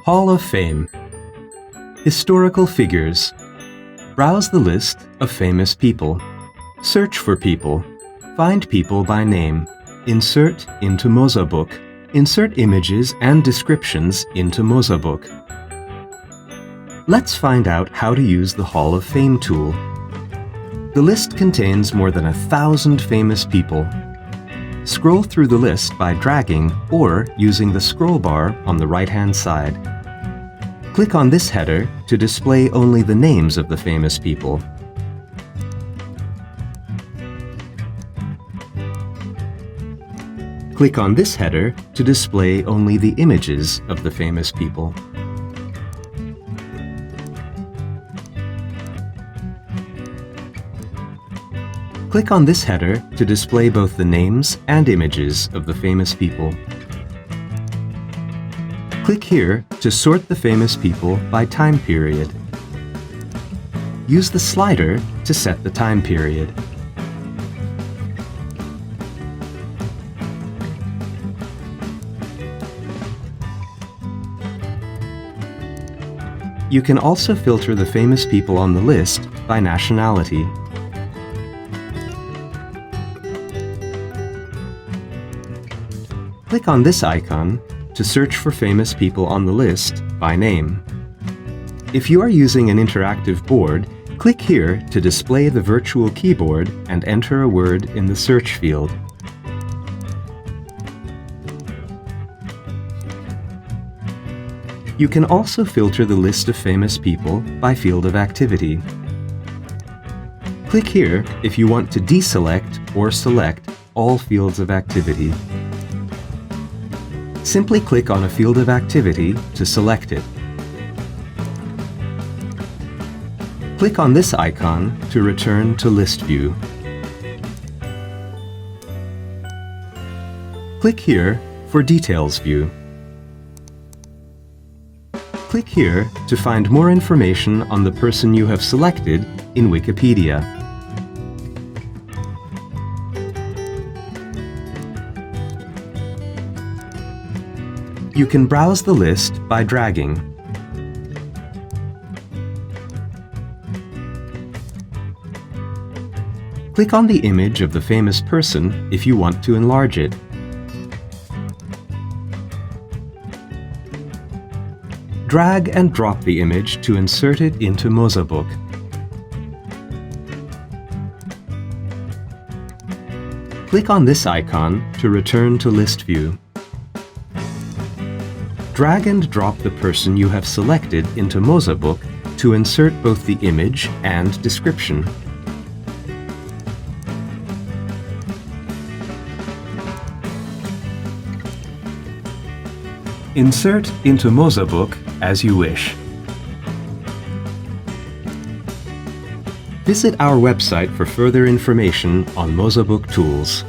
Hall of Fame. Historical figures. Browse the list of famous people. Search for people. Find people by name. Insert into mozaBook. Insert images and descriptions into mozaBook. Let's find out how to use the Hall of Fame tool. The list contains more than 1,000 famous people. Scroll through the list by dragging or using the scroll bar on the right-hand side. Click on this header to display only the names of the famous people. Click on this header to display only the images of the famous people. Click on this header to display both the names and images of the famous people. Click here to sort the famous people by time period. Use the slider to set the time period. You can also filter the famous people on the list by nationality. Click on this icon to search for famous people on the list by name. If you are using an interactive board, click here to display the virtual keyboard and enter a word in the search field. You can also filter the list of famous people by field of activity. Click here if you want to deselect or select all fields of activity. Simply click on a field of activity to select it. Click on this icon to return to List View. Click here for Details View. Click here to find more information on the person you have selected in Wikipedia. You can browse the list by dragging. Click on the image of the famous person if you want to enlarge it. Drag and drop the image to insert it into mozaBook. Click on this icon to return to List View. Drag and drop the person you have selected into mozaBook to insert both the image and description. Insert into mozaBook as you wish. Visit our website for further information on mozaBook tools.